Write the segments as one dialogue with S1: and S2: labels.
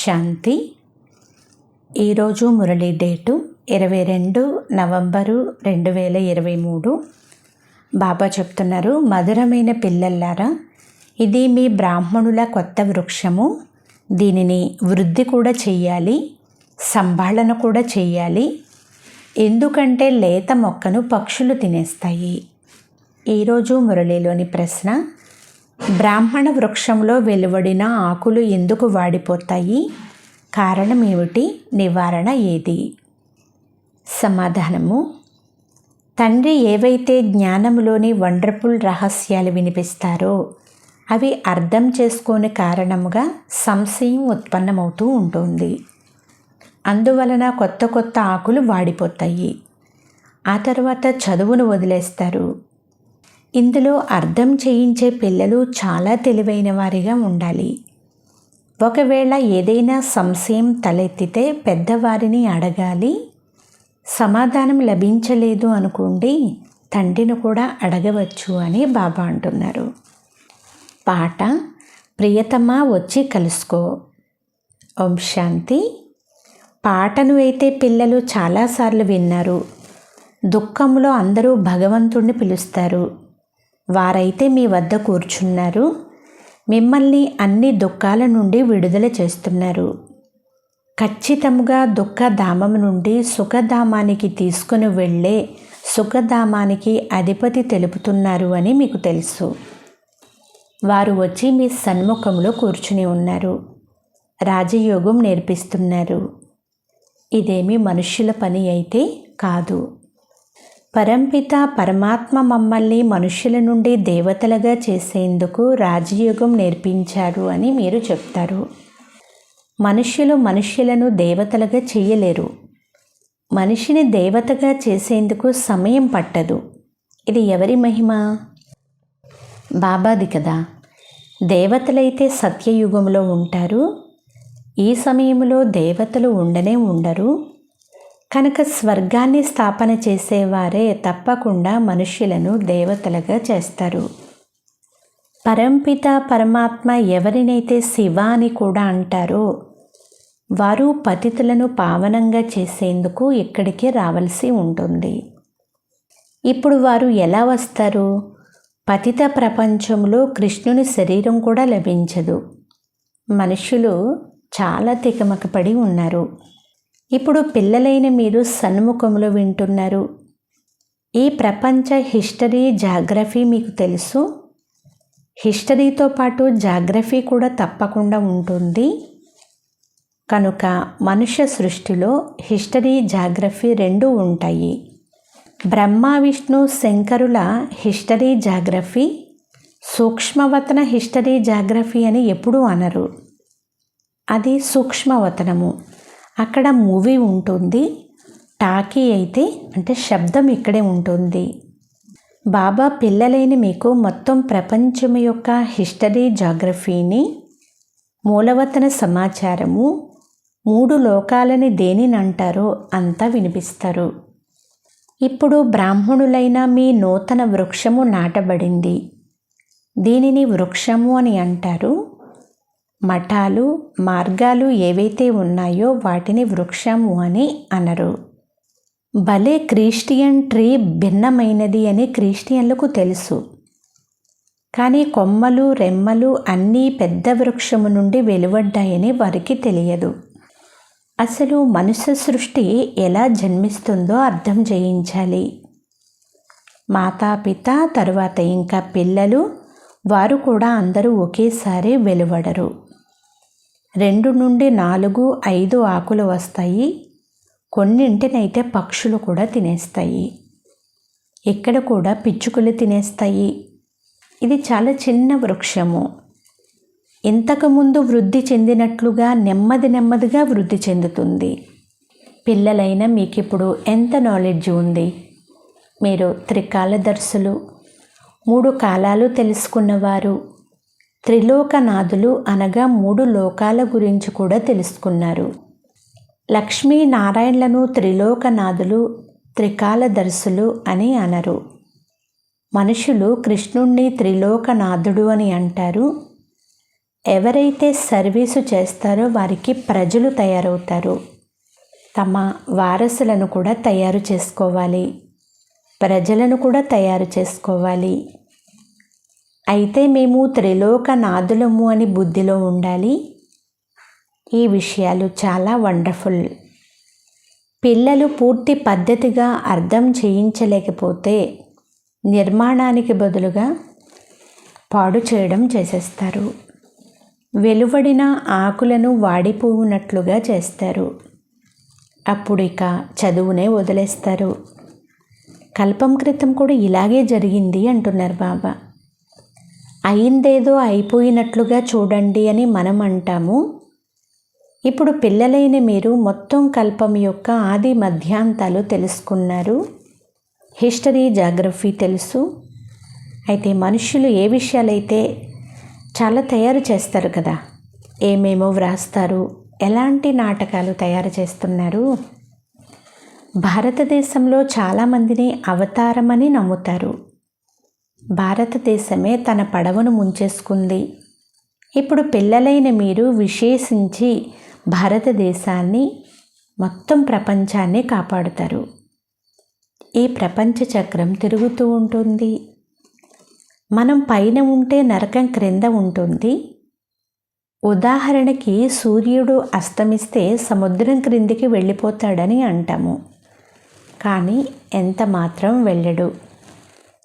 S1: శాంతి. ఈరోజు Murali date 22 November 2023. బాబా చెప్తున్నారు, మధురమైన పిల్లల్లారా, ఇది మీ బ్రాహ్మణుల కొత్త వృక్షము. దీనిని వృద్ధి కూడా చెయ్యాలి, సంభాళన కూడా చెయ్యాలి. ఎందుకంటే లేత మొక్కను పక్షులు తినేస్తాయి. ఈరోజు మురళీలోని ప్రశ్న: బ్రాహ్మణ వృక్షంలో వెలువడిన ఆకులు ఎందుకు వాడిపోతాయి? కారణం ఏమిటి? నివారణ ఏది? సమాధానము: తండ్రి ఏవైతే జ్ఞానంలోని వండర్ఫుల్ రహస్యాలు వినిపిస్తారో అవి అర్థం చేసుకోని కారణముగా సంశయం ఉత్పన్నమవుతూ ఉంటుంది. అందువలన కొత్త కొత్త ఆకులు వాడిపోతాయి. ఆ తర్వాత చదువును వదిలేస్తారు. ఇందులో అర్థం చేయించే పిల్లలు చాలా తెలివైన వారిగా ఉండాలి. ఒకవేళ ఏదైనా సంశయం తలెత్తితే పెద్దవారిని అడగాలి. సమాధానం లభించలేదు అనుకోండి, తండ్రిని కూడా అడగవచ్చు అని బాబా అంటున్నారు. పాట: ప్రియతమా వచ్చి కలుసుకో. ఓం శాంతి. పాటను అయితే పిల్లలు చాలాసార్లు విన్నారు. దుఃఖంలో అందరూ భగవంతుణ్ణి పిలుస్తారు. వారైతే మీ వద్ద కూర్చున్నారు. మిమ్మల్ని అన్ని దుఃఖాల నుండి విడుదల చేస్తున్నారు. ఖచ్చితంగా దుఃఖధామం నుండి సుఖధామానికి తీసుకుని వెళ్ళే సుఖధామానికి అధిపతి తెలుపుతున్నారు అని మీకు తెలుసు. వారు వచ్చి మీ సన్ముఖంలో కూర్చుని ఉన్నారు. రాజయోగం నేర్పిస్తున్నారు. ఇదేమి మనుష్యుల పని అయితే కాదు. పరంపిత పరమాత్మ మమ్మల్ని మనుష్యుల నుండి దేవతలుగా చేసేందుకు రాజయోగం నేర్పించారు అని మీరు చెప్తారు. మనుష్యులను దేవతలుగా చేయలేరు. మనిషిని దేవతగా చేసేందుకు సమయం పట్టదు. ఇది ఎవరి మహిమ? బాబాది కదా. దేవతలైతే సత్యయుగంలో ఉంటారు. ఈ సమయంలో దేవతలు ఉండరు. కనుక స్వర్గాన్ని స్థాపన చేసేవారే తప్పకుండా మనుష్యులను దేవతలుగా చేస్తారు. పరంపిత పరమాత్మ ఎవరినైతే శివ అని కూడా అంటారో వారు పతితులను పావనంగా చేసేందుకు ఇక్కడికి రావాల్సి ఉంటుంది. ఇప్పుడు వారు ఎలా వస్తారు? పతిత ప్రపంచంలో కృష్ణుని శరీరం కూడా లభించదు. మనుష్యులు చాలా తికమకపడి ఉన్నారు. ఇప్పుడు పిల్లలైన మీరు సన్ముఖంలో వింటున్నారు. ఈ ప్రపంచ హిస్టరీ జాగ్రఫీ మీకు తెలుసు. హిస్టరీతో పాటు జాగ్రఫీ కూడా తప్పకుండా ఉంటుంది. కనుక మనుష్య సృష్టిలో హిస్టరీ జాగ్రఫీ రెండూ ఉంటాయి. బ్రహ్మ విష్ణు శంకరుల హిస్టరీ జాగ్రఫీ సూక్ష్మవతన హిస్టరీ జాగ్రఫీ అని ఎప్పుడూ అనరు. అది సూక్ష్మవతనము. అక్కడ మూవీ ఉంటుంది. టాకీ అయితే అంటే శబ్దం ఇక్కడే ఉంటుంది. బాబా పిల్లలైన మీకు మొత్తం ప్రపంచం యొక్క హిస్టరీ జాగ్రఫీని, మూలవతన సమాచారము, 3 లోకాలని దేనిని అంటారో అంతా వినిపిస్తారు. ఇప్పుడు బ్రాహ్మణులైన మీ నూతన వృక్షము నాటబడింది. దీనిని వృక్షము అని అంటారు. మఠాలు, మార్గాలు ఏవైతే ఉన్నాయో వాటిని వృక్షము అని అనరు. భలే క్రిస్టియన్ ట్రీ భిన్నమైనది అని క్రిస్టియన్లకు తెలుసు. కానీ కొమ్మలు, రెమ్మలు అన్నీ పెద్ద వృక్షము నుండి వెలువడ్డాయని వారికి తెలియదు. అసలు మనుష్య సృష్టి ఎలా జన్మిస్తుందో అర్థం చేయించాలి. మాతాపిత తరువాత ఇంకా పిల్లలు, వారు కూడా అందరూ ఒకేసారి వెలువడరు. 2 నుండి 4, 5 ఆకులు వస్తాయి. కొన్నింటినైతే పక్షులు కూడా తినేస్తాయి. ఇక్కడ కూడా పిచ్చుకలు తినేస్తాయి. ఇది చాలా చిన్న వృక్షము. ఇంతకుముందు వృద్ధి చెందినట్లుగా నెమ్మదిగా వృద్ధి చెందుతుంది. పిల్లలైన మీకు ఇప్పుడు ఎంత నాలెడ్జ్ ఉంది? మీరు త్రికాలదర్శులు, 3 కాలాలు తెలుసుకున్నవారు, త్రిలోకనాథులు అనగా 3 లోకాల గురించి కూడా తెలుసుకున్నారు. లక్ష్మీనారాయణలను త్రిలోకనాథులు, త్రికాలదర్శులు అని అనరు. మనుషులు కృష్ణుణ్ణి త్రిలోకనాథుడు అని అంటారు. ఎవరైతే సర్వీసు చేస్తారో వారికి ప్రజలు తయారవుతారు. తమ వారసులను కూడా తయారు చేసుకోవాలి, ప్రజలను కూడా తయారు చేసుకోవాలి. అయితే మేము త్రిలోకనాథులము అని బుద్ధిలో ఉండాలి. ఈ విషయాలు చాలా వండర్ఫుల్. పిల్లలు పూర్తి పద్ధతిగా అర్థం చేయించలేకపోతే నిర్మాణానికి బదులుగా పాడు చేయడం చేసేస్తారు. వెలువడిన ఆకులను వాడిపోవునట్లుగా చేస్తారు. అప్పుడు ఇక చదువునే వదిలేస్తారు. కల్పం క్రితం కూడా ఇలాగే జరిగింది అంటున్నారు బాబా. అయిందేదో అయిపోయినట్లుగా చూడండి అని మనం అంటాము. ఇప్పుడు పిల్లలైన మీరు మొత్తం కల్పం యొక్క ఆది మధ్యాంతాలు తెలుసుకున్నారు. హిస్టరీ, జాగ్రఫీ తెలుసు. అయితే మనుషులు ఏ విషయాలైతే చాలా తయారు చేస్తారు కదా, ఏమేమో వ్రాస్తారు, ఎలాంటి నాటకాలు తయారు చేస్తున్నారు. భారతదేశంలో చాలామందిని అవతారమని నమ్ముతారు. భారతదేశమే తన పడవను ముంచేసుకుంది. ఇప్పుడు పిల్లలైన మీరు విశేషించి భారతదేశాన్ని, మొత్తం ప్రపంచాన్ని కాపాడుతారు. ఈ ప్రపంచ చక్రం తిరుగుతూ ఉంటుంది. మనం పైన ఉంటే నరకం క్రింద ఉంటుంది. ఉదాహరణకి సూర్యుడు అస్తమిస్తే సముద్రం క్రిందికి వెళ్ళిపోతాడని అంటాము. కానీ ఎంత మాత్రం వెళ్ళడు.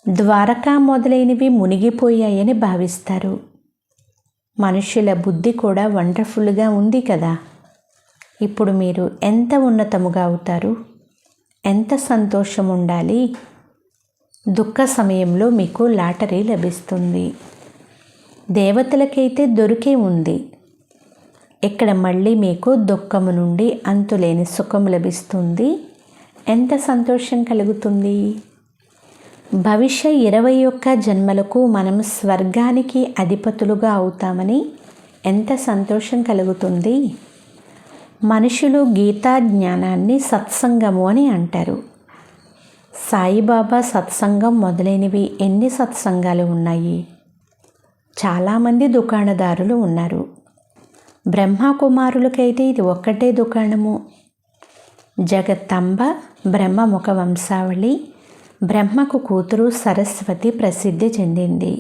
S1: ద్వారకా మొదలైనవి మునిగిపోయాయని భావిస్తారు. మనుషుల బుద్ధి కూడా వండర్ఫుల్గా ఉంది కదా. ఇప్పుడు మీరు ఎంత ఉన్నతముగా అవుతారు, ఎంత సంతోషం ఉండాలి. దుఃఖ సమయంలో మీకు లాటరీ లభిస్తుంది. దేవతలకైతే దొరికే ఉంది. ఇక్కడ మళ్ళీ మీకు దుఃఖము నుండి అంతులేని సుఖం లభిస్తుంది. ఎంత సంతోషం కలుగుతుంది. భవిష్య 21 జన్మలకు మనం స్వర్గానికి అధిపతులుగా అవుతామని ఎంత సంతోషం కలుగుతుంది. మనుషులు గీతా జ్ఞానాన్ని సత్సంగము అని అంటారు. సాయిబాబా సత్సంగం మొదలైనవి ఎన్ని సత్సంగాలు ఉన్నాయి. చాలామంది దుకాణదారులు ఉన్నారు. బ్రహ్మకుమారులకైతే ఇది ఒక్కటే దుకాణము. జగత్తంబ బ్రహ్మముఖ వంశావళి, బ్రహ్మకు కూతురు సరస్వతి ప్రసిద్ధి చెందింది.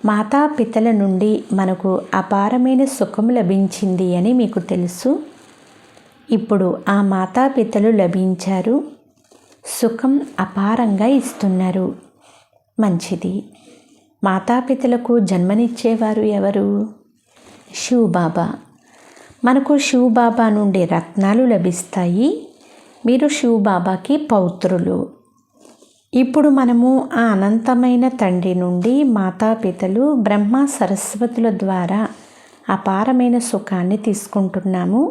S1: మాతాపితల నుండి మనకు అపారమైన సుఖం లభించింది అని మీకు తెలుసు. ఇప్పుడు ఆ మాతాపితలు లభించారు. సుఖం అపారంగా ఇస్తున్నారు. మంచిది. మాతాపితలకు జన్మనిచ్చేవారు ఎవరు? శివబాబా. మనకు శివబాబా నుండి రత్నాలు లభిస్తాయి. మీరు శివబాబాకి పౌత్రులు. ఇప్పుడు మనము ఆ అనంతమైన తండ్రి నుండి మాతాపితలు బ్రహ్మ సరస్వతుల ద్వారా అపారమైన సుఖాన్ని తీసుకుంటున్నాము.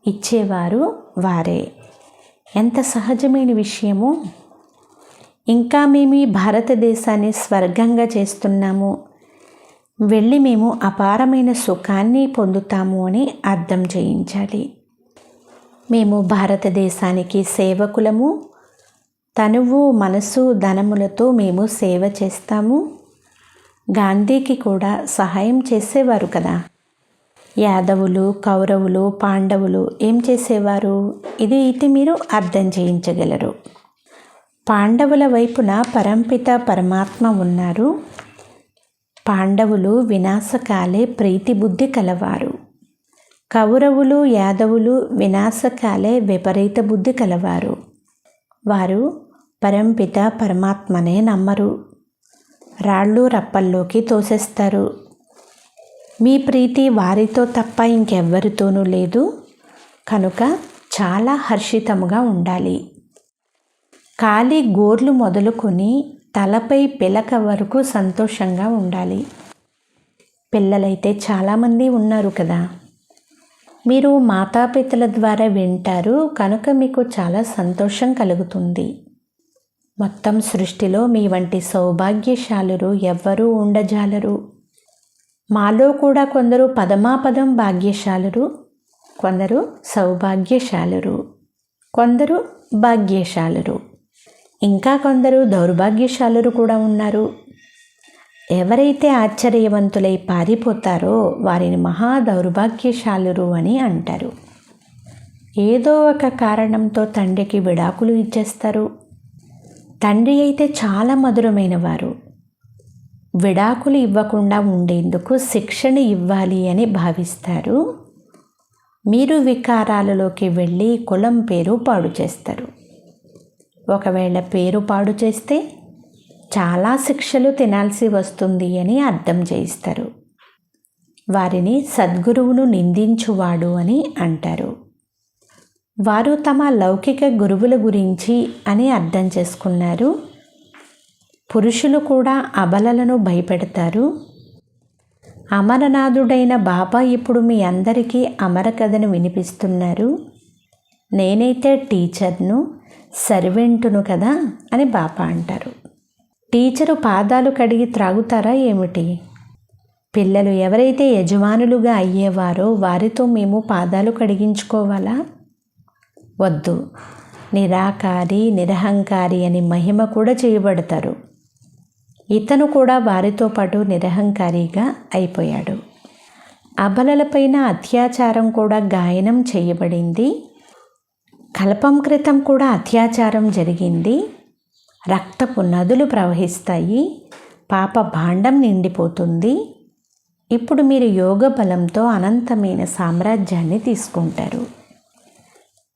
S1: ఇచ్చేవారు వారే. ఎంత సహజమైన విషయము. ఇంకా మేము ఈ భారతదేశాన్ని స్వర్గంగా చేస్తున్నాము. వెళ్ళి మేము అపారమైన సుఖాన్ని పొందుతాము అని అర్థం చేయించాలి. మేము భారతదేశానికి సేవకులము. తనువు, మనసు, ధనములతో మేము సేవ చేస్తాము. గాంధీకి కూడా సహాయం చేసేవారు కదా. యాదవులు, కౌరవులు, పాండవులు ఏం చేసేవారు? ఇది మీరు అర్థం చేయించగలరు. పాండవుల వైపున పరంపిత పరమాత్మ ఉన్నారు. పాండవులు వినాశకాలే ప్రీతి బుద్ధి కలవారు. కౌరవులు, యాదవులు వినాశకాలే విపరీత బుద్ధి కలవారు. వారు పరంపిత పరమాత్మనే నమ్మరు. రాళ్ళు రప్పల్లోకి తోసేస్తారు. మీ ప్రీతి వారితో తప్ప ఇంకెవ్వరితోనూ లేదు. కనుక చాలా హర్షితముగా ఉండాలి. కాలి గోర్లు మొదలుకొని తలపై పిలక వరకు సంతోషంగా ఉండాలి. పిల్లలైతే చాలామంది ఉన్నారు కదా. మీరు మాతాపితల ద్వారా వింటారు కనుక మీకు చాలా సంతోషం కలుగుతుంది. మొత్తం సృష్టిలో మీ వంటి సౌభాగ్యశాలురు ఎవ్వరూ ఉండజాలరు. మాలో కూడా కొందరు పదమాపదం భాగ్యశాలురు, కొందరు సౌభాగ్యశాలురు, కొందరు భాగ్యశాలురు, ఇంకా కొందరు దౌర్భాగ్యశాలురు కూడా ఉన్నారు. ఎవరైతే ఆశ్చర్యవంతులై పారిపోతారో వారిని మహా దౌర్భాగ్యశాలురు అని అంటారు. ఏదో ఒక కారణంతో తండ్రికి విడాకులు ఇచ్చేస్తారు. తండ్రి అయితే చాలా మధురమైన వారు. విడాకులు ఇవ్వకుండా ఉండేందుకు శిక్షణ ఇవ్వాలి అని భావిస్తారు. మీరు వికారాలలోకి వెళ్ళి కులం పేరు పాడు చేస్తారు. ఒకవేళ పేరు పాడు చేస్తే చాలా శిక్షలు తినాల్సి వస్తుంది అని అర్థం చేయిస్తారు. వారిని సద్గురువును నిందించువాడు అని అంటారు. వారు తమ లౌకిక గురువుల గురించి అని అర్థం చేసుకున్నారు. పురుషులు కూడా అబలలను భయపెడతారు. అమరనాథుడైన బాబా ఇప్పుడు మీ అందరికీ అమర కథను వినిపిస్తున్నారు. నేనైతే టీచర్ను, సర్వెంటును కదా అని బాబా అంటారు. టీచరు పాదాలు కడిగి త్రాగుతారా ఏమిటి? పిల్లలు ఎవరైతే యజమానులుగా అయ్యేవారో వారితో మేము పాదాలు కడిగించుకోవాలా? వద్దు. నిరాకారి, నిరహంకారి అని మహిమ కూడా చేయబడతారు. ఇతను కూడా వారితో పాటు నిరహంకారిగా అయిపోయాడు. అబలలపైన అత్యాచారం కూడా గాయనం చేయబడింది. కల్పం క్రితం కూడా అత్యాచారం జరిగింది. రక్తపు నదులు ప్రవహిస్తాయి. పాప భాండం నిండిపోతుంది. ఇప్పుడు మీరు యోగ బలంతో అనంతమైన సామ్రాజ్యాన్ని తీసుకుంటారు.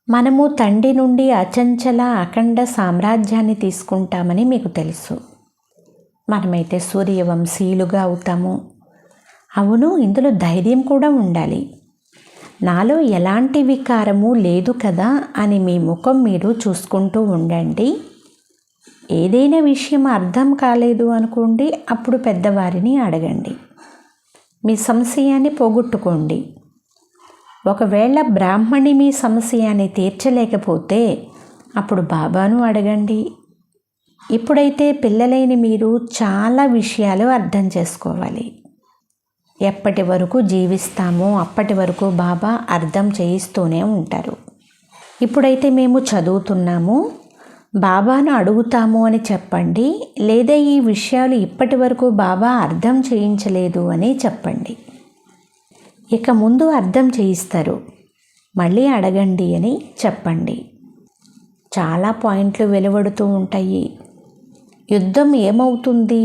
S1: మనము తండ్రి నుండి అచంచల అఖండ సామ్రాజ్యాన్ని తీసుకుంటామని మీకు తెలుసు. మనమైతే సూర్యవంశీయులుగా అవుతాము. అవును, ఇందులో ధైర్యం కూడా ఉండాలి. నాలో ఎలాంటి వికారము లేదు కదా అని మీ ముఖం మీరు చూసుకుంటూ ఉండండి. ఏదైనా విషయం అర్థం కాలేదు అనుకోండి, అప్పుడు పెద్దవారిని అడగండి. మీ సంశయాన్ని పోగొట్టుకోండి. ఒకవేళ బ్రాహ్మణి మీ సమస్యని తీర్చలేకపోతే అప్పుడు బాబాను అడగండి. ఇప్పుడైతే పిల్లలైన మీరు చాలా విషయాలు అర్థం చేసుకోవాలి. ఎప్పటి వరకు జీవిస్తామో అప్పటి వరకు బాబా అర్థం చేయిస్తూనే ఉంటారు. ఇప్పుడైతే మేము చదువుతున్నాము, బాబాను అడుగుతాము అని చెప్పండి. లేదా ఈ విషయాలు ఇప్పటి వరకు బాబా అర్థం చేయించలేదు అని చెప్పండి. ఇక ముందు అర్థం చేయిస్తారు, మళ్ళీ అడగండి అని చెప్పండి. చాలా పాయింట్లు వెలువడుతూ ఉంటాయి. యుద్ధం ఏమవుతుంది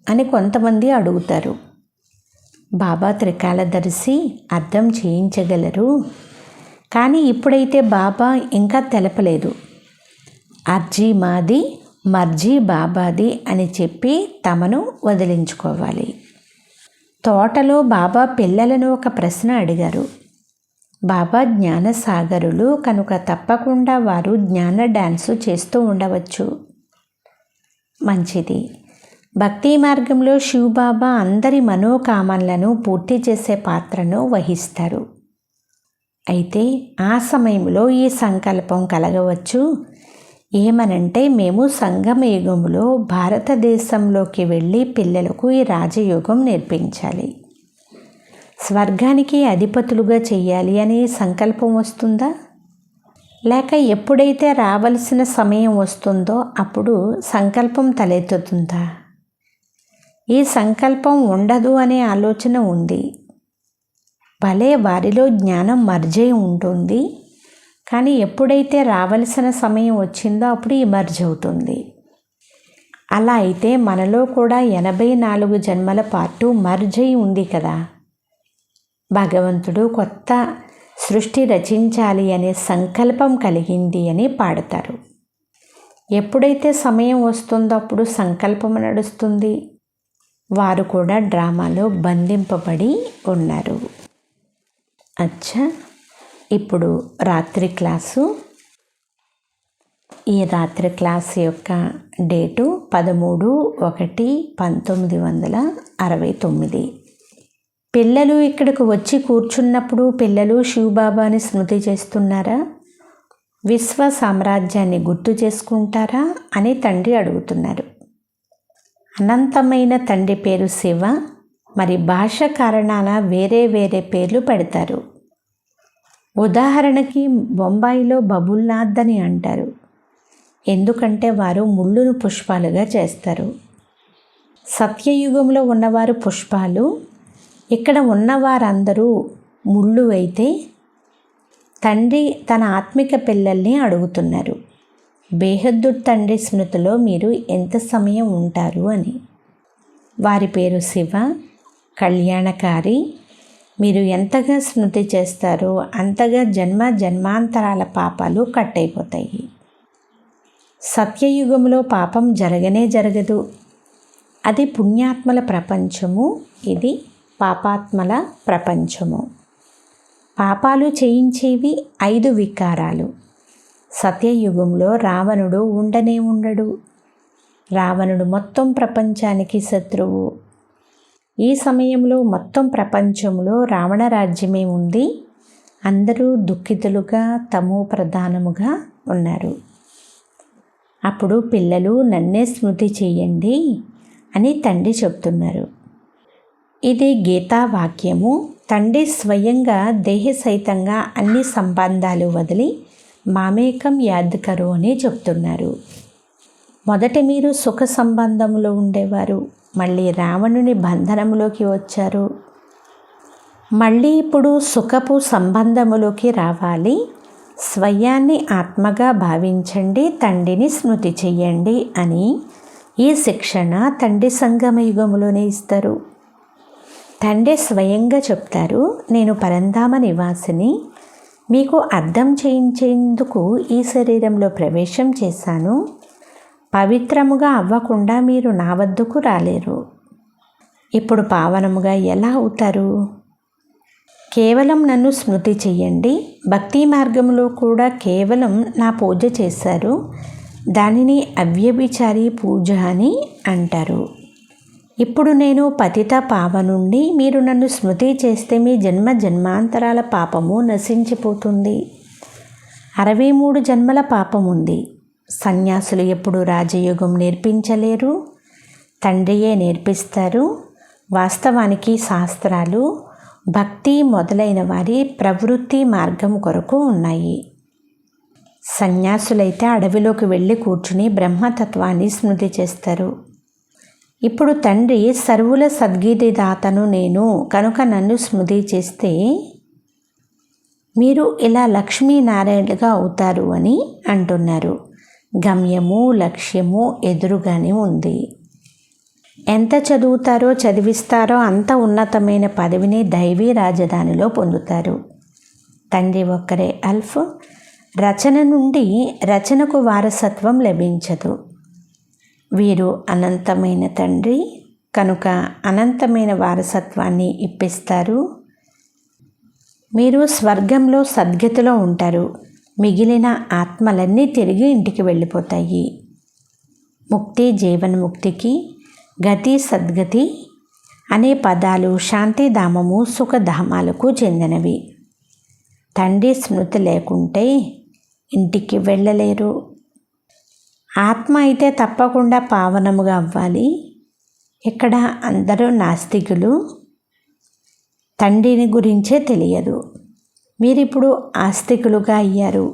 S1: అని కొంతమంది అడుగుతారు. బాబా త్రికాలదర్శి అర్థం చేయించగలరు. కానీ ఇప్పుడైతే బాబా ఇంకా తెలపలేదు. అర్జీ మాది, మర్జీ బాబాది అని చెప్పి తమను వదిలించుకోవాలి. తోటలో బాబా పిల్లలను ఒక ప్రశ్న అడిగారు. బాబా జ్ఞానసాగరులు కనుక తప్పకుండా వారు జ్ఞాన డ్యాన్సు చేస్తూ ఉండవచ్చు. మంచిది. భక్తి మార్గంలో శివబాబా అందరి మనోకామనలను పూర్తి చేసే పాత్రను వహిస్తారు. అయితే ఆ సమయంలో ఈ సంకల్పం కలగవచ్చు. ఏమనంటే మేము సంగమ యుగంలో భారతదేశంలోకి వెళ్ళి పిల్లలకు ఈ రాజయోగం నేర్పించాలి, స్వర్గానికి అధిపతులుగా చెయ్యాలి అనే సంకల్పం వస్తుందా? లేక ఎప్పుడైతే రావలసిన సమయం వస్తుందో అప్పుడు సంకల్పం తలెత్తుతుందా? ఈ సంకల్పం ఉండదు అనే ఆలోచన ఉంది. భలే వారిలో జ్ఞానం మర్జై ఉంటుంది. కానీ ఎప్పుడైతే రావలసిన సమయం వచ్చిందో అప్పుడు ఈ మర్జ్ అవుతుంది. అలా అయితే మనలో కూడా 84 జన్మల పాటు మర్జై ఉంది కదా. భగవంతుడు కొత్త సృష్టి రచించాలి అనే సంకల్పం కలిగింది అని పాడతారు. ఎప్పుడైతే సమయం వస్తుందో అప్పుడు సంకల్పం నడుస్తుంది. వారు కూడా డ్రామాలో బంధింపబడి ఉన్నారు. అచ్చా, ఇప్పుడు రాత్రి క్లాసు. ఈ రాత్రి క్లాస్ యొక్క డేటు 13/1/1969. పిల్లలు ఇక్కడికి వచ్చి కూర్చున్నప్పుడు పిల్లలు శివబాబాని స్మృతి చేస్తున్నారా? విశ్వ సామ్రాజ్యాన్ని గుర్తు చేసుకుంటారా అని తండ్రి అడుగుతున్నారు. అనంతమైన తండ్రి పేరు శివ. మరి భాష కారణాన వేరే వేరే పేర్లు పెడతారు. ఉదాహరణకి బొంబాయిలో బబుల్నాథ్ అని అంటారు, ఎందుకంటే వారు ముళ్ళును పుష్పాలుగా చేస్తారు. సత్యయుగంలో ఉన్నవారు పుష్పాలు, ఇక్కడ ఉన్నవారందరూ ముళ్ళు అయితే తండ్రి తన ఆత్మిక పిల్లల్ని అడుగుతున్నారు, బేహద్దు తండ్రి స్మృతిలో మీరు ఎంత సమయం ఉంటారు అని. వారి పేరు శివ, కళ్యాణకారి. మీరు ఎంతగా స్మృతి చేస్తారో అంతగా జన్మ జన్మాంతరాల పాపాలు కట్టయిపోతాయి. సత్యయుగంలో పాపం జరగనే జరగదు. అది పుణ్యాత్మల ప్రపంచము, ఇది పాపాత్మల ప్రపంచము. పాపాలు చేయించేవి 5 వికారాలు. సత్యయుగంలో రావణుడు ఉండనే ఉండడు. రావణుడు మొత్తం ప్రపంచానికి శత్రువు. ఈ సమయంలో మొత్తం ప్రపంచంలో రావణ రాజ్యమే ఉంది. అందరూ దుఃఖితులుగా తమో ప్రధానముగా ఉన్నారు. అప్పుడు పిల్లలు నన్నే స్మృతి చెయ్యండి అని తండ్రి చెప్తున్నారు. ఇది గీతా వాక్యము. తండ్రి స్వయంగా దేహ సహితంగా అన్ని సంబంధాలు వదిలి మామేకం యాద్ కరో అని చెప్తున్నారు. మొదట మీరు సుఖ సంబంధంలో ఉండేవారు, మళ్ళీ రావణుని బంధనంలోకి వచ్చారు. మళ్ళీ ఇప్పుడు సుఖపు సంబంధములోకి రావాలి. స్వయాన్ని ఆత్మగా భావించండి, తండ్రిని స్మృతి చెయ్యండి అని ఈ శిక్షణ తండ్రి సంగమ యుగంలోనే ఇస్తారు. తండ్రి స్వయంగా చెప్తారు, నేను పరంధామ నివాసిని, మీకు అర్థం చేయించేందుకు ఈ శరీరంలో ప్రవేశం చేశాను. పవిత్రముగా అవ్వకుండా మీరు నా వద్దకు రాలేరు. ఇప్పుడు పావనముగా ఎలా అవుతారు? కేవలం నన్ను స్మృతి చెయ్యండి. భక్తి మార్గంలో కూడా కేవలం నా పూజ చేశారు. దానిని అవ్యభిచారి పూజ అని అంటారు. ఇప్పుడు నేను పతిత పావనుండి, మీరు నన్ను స్మృతి చేస్తే మీ జన్మ జన్మాంతరాల పాపము నశించిపోతుంది. 63 జన్మల పాపం ఉంది. సన్యాసులు ఎప్పుడు రాజయోగం నేర్పించలేరు, తండ్రియే నేర్పిస్తారు. వాస్తవానికి శాస్త్రాలు భక్తి మొదలైన వారి ప్రవృత్తి మార్గం కొరకు ఉన్నాయి. సన్యాసులైతే అడవిలోకి వెళ్ళి కూర్చుని బ్రహ్మతత్వాన్ని స్మృతి చేస్తారు. ఇప్పుడు తండ్రి సర్వుల సద్గీతి దాతను నేను కనుక నన్ను స్మృతి చేస్తే మీరు ఇలా లక్ష్మీనారాయణులుగా అవుతారు అని అంటున్నారు. గమ్యము లక్ష్యము ఎదురుగానే ఉంది. ఎంత చదువుతారో చదివిస్తారో అంత ఉన్నతమైన పదవిని దైవీ రాజధానిలో పొందుతారు. తండ్రి ఒక్కరే అల్ఫ్. రచన నుండి రచనకు వారసత్వం లభించదు. వీరు అనంతమైన తండ్రి కనుక అనంతమైన వారసత్వాన్ని ఇప్పిస్తారు. మీరు స్వర్గంలో సద్గతిలో ఉంటారు. మిగిలిన ఆత్మలన్నీ తిరిగి ఇంటికి వెళ్ళిపోతాయి. ముక్తి జీవన్ముక్తికి, గతి సద్గతి అనే పదాలు శాంతిధామము సుఖధామాలకు చెందినవి. తండ్రి స్మృతి లేకుంటే ఇంటికి వెళ్ళలేరు. ఆత్మ అయితే తప్పకుండా పావనముగా అవ్వాలి. ఇక్కడ అందరూ నాస్తికులు. తండ్రిని గురించే తెలియదు. మీరిప్పుడు ఆస్తికులుగా అయ్యారు.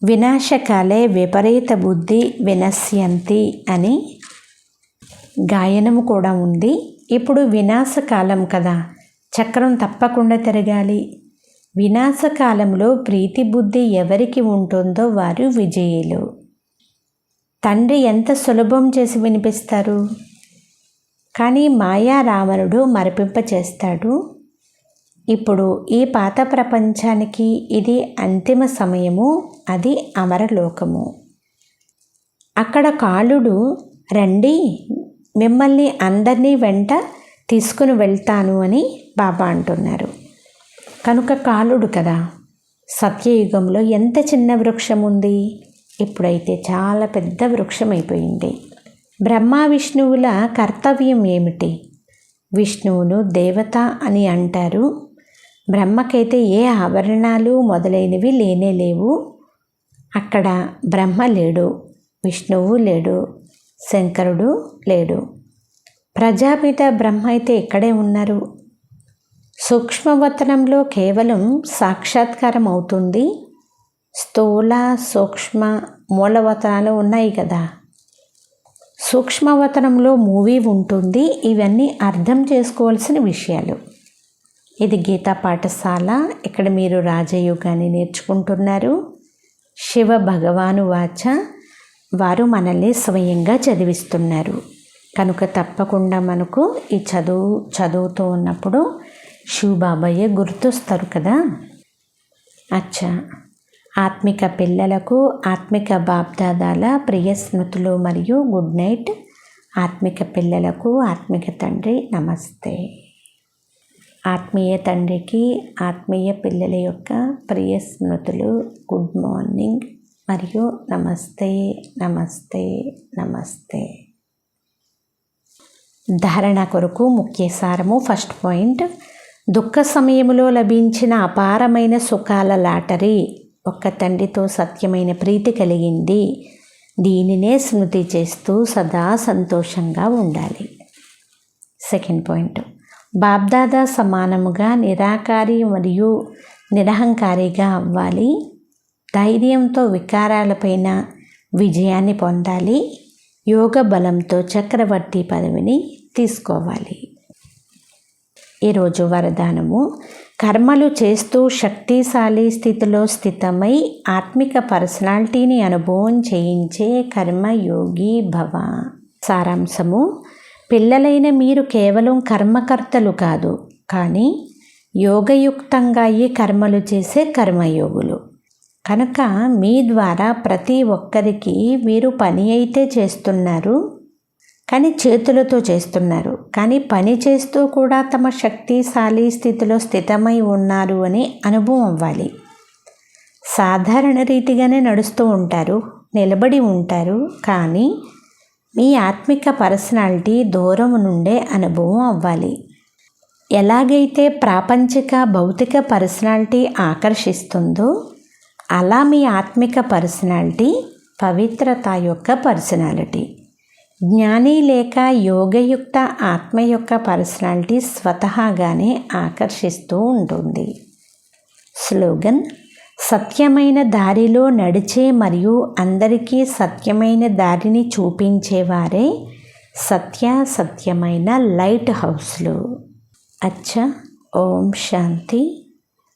S1: వినాశకాలే విపరీత బుద్ధి వినశ్యంతి అని గాయనము కూడా ఉంది. ఇప్పుడు వినాశకాలం కదా, చక్రం తప్పకుండా తిరగాలి. వినాశకాలంలో ప్రీతి బుద్ధి ఎవరికి ఉంటుందో వారు విజయులు. తండ్రి ఎంత సులభం చేసి వినిపిస్తారు. కానీ మాయా రావణుడు మరపింప చేస్తాడు. ఇప్పుడు ఈ పాత ప్రపంచానికి ఇది అంతిమ సమయము, అది అమరలోకము. అక్కడ కాళుడు రండి, మిమ్మల్ని అందరినీ వెంట తీసుకుని వెళ్తాను అని బాబా అంటున్నారు. కనుక కాళుడు కదా. సత్యయుగంలో ఎంత చిన్న వృక్షం ఉంది, ఇప్పుడైతే చాలా పెద్ద వృక్షం అయిపోయింది. బ్రహ్మ విష్ణువుల కర్తవ్యం ఏమిటి? విష్ణువును దేవత అని అంటారు. బ్రహ్మకైతే ఏ ఆభరణాలు మొదలైనవి లేనే లేవు. అక్కడ బ్రహ్మ లేడు, విష్ణువు లేడు, శంకరుడు లేడు. ప్రజాపిత బ్రహ్మ అయితే ఇక్కడే ఉన్నారు. సూక్ష్మవతనంలో కేవలం సాక్షాత్కారం అవుతుంది. స్థూల సూక్ష్మ మూలవతనాలు ఉన్నాయి కదా. సూక్ష్మవతనంలో మూవీ ఉంటుంది. ఇవన్నీ అర్థం చేసుకోవాల్సిన విషయాలు. ఇది గీతా పాఠశాల. ఇక్కడ మీరు రాజయోగాన్ని నేర్చుకుంటున్నారు. శివ భగవాను వాచ, వారు మనల్ని స్వయంగా చదివిస్తున్నారు. కనుక తప్పకుండా మనకు ఈ చదువుతూ ఉన్నప్పుడు శివబాబాయే గుర్తొస్తారు కదా. అచ్చా, ఆత్మిక పిల్లలకు ఆత్మిక బాప్దాదాల ప్రియ స్మృతులు మరియు గుడ్ నైట్. ఆత్మిక పిల్లలకు ఆత్మిక తండ్రి నమస్తే. ఆత్మీయ తండ్రికి ఆత్మీయ పిల్లల యొక్క ప్రియ స్మృతులు, గుడ్ మార్నింగ్ మరియు నమస్తే నమస్తే నమస్తే. ధారణ కొరకు ముఖ్య సారము. ఫస్ట్ పాయింట్, దుఃఖ సమయంలో లభించిన అపారమైన సుఖాల లాటరీ ఒక్క తండ్రితో సత్యమైన ప్రీతి కలిగింది. దీనినే స్మృతి చేస్తూ సదా సంతోషంగా ఉండాలి. సెకండ్ పాయింట్, బాబ్దాదా సమానముగా నిరాకారి మరియు నిరహంకారిగా అవ్వాలి. ధైర్యంతో వికారాలపైన విజయాన్ని పొందాలి. యోగ బలంతో చక్రవర్తి పదవిని తీసుకోవాలి. ఈరోజు వరదానము, కర్మలు చేస్తూ శక్తిశాలి స్థితిలో స్థితమై ఆత్మిక పర్సనాలిటీని అనుభవం చేయించే కర్మయోగి భవ. సారాంశము, పిల్లలైన మీరు కేవలం కర్మకర్తలు కాదు, కానీ యోగయుక్తంగా ఈ కర్మలు చేసే కర్మయోగులు. కనుక మీ ద్వారా ప్రతి ఒక్కరికి మీరు పని అయితే చేస్తున్నారు, కానీ చేతులతో చేస్తున్నారు. కానీ పని చేస్తూ కూడా తమ శక్తిశాలి స్థితిలో స్థితమై ఉన్నారు అని అనుభవం అవ్వాలి. సాధారణ రీతిగానే నడుస్తూ ఉంటారు, నిలబడి ఉంటారు, కానీ మీ ఆత్మిక పర్సనాలిటీ దూరం నుండే అనుభవం అవ్వాలి. ఎలాగైతే ప్రాపంచిక భౌతిక పర్సనాలిటీ ఆకర్షిస్తుందో అలా మీ ఆత్మిక పర్సనాలిటీ పవిత్రత యొక్క పర్సనాలిటీ. జ్ఞాని లేక యోగయుక్త ఆత్మ యొక్క పర్సనాలిటీ స్వతహాగానే ఆకర్షిస్తూ ఉంటుంది. స్లోగన్, సత్యమైన దారిలో నడిచే మరియు అందరికీ సత్యమైన దారిని చూపించేవారే సత్యమైన లైట్ హౌస్లు. అచ్చా, ఓం శాంతి.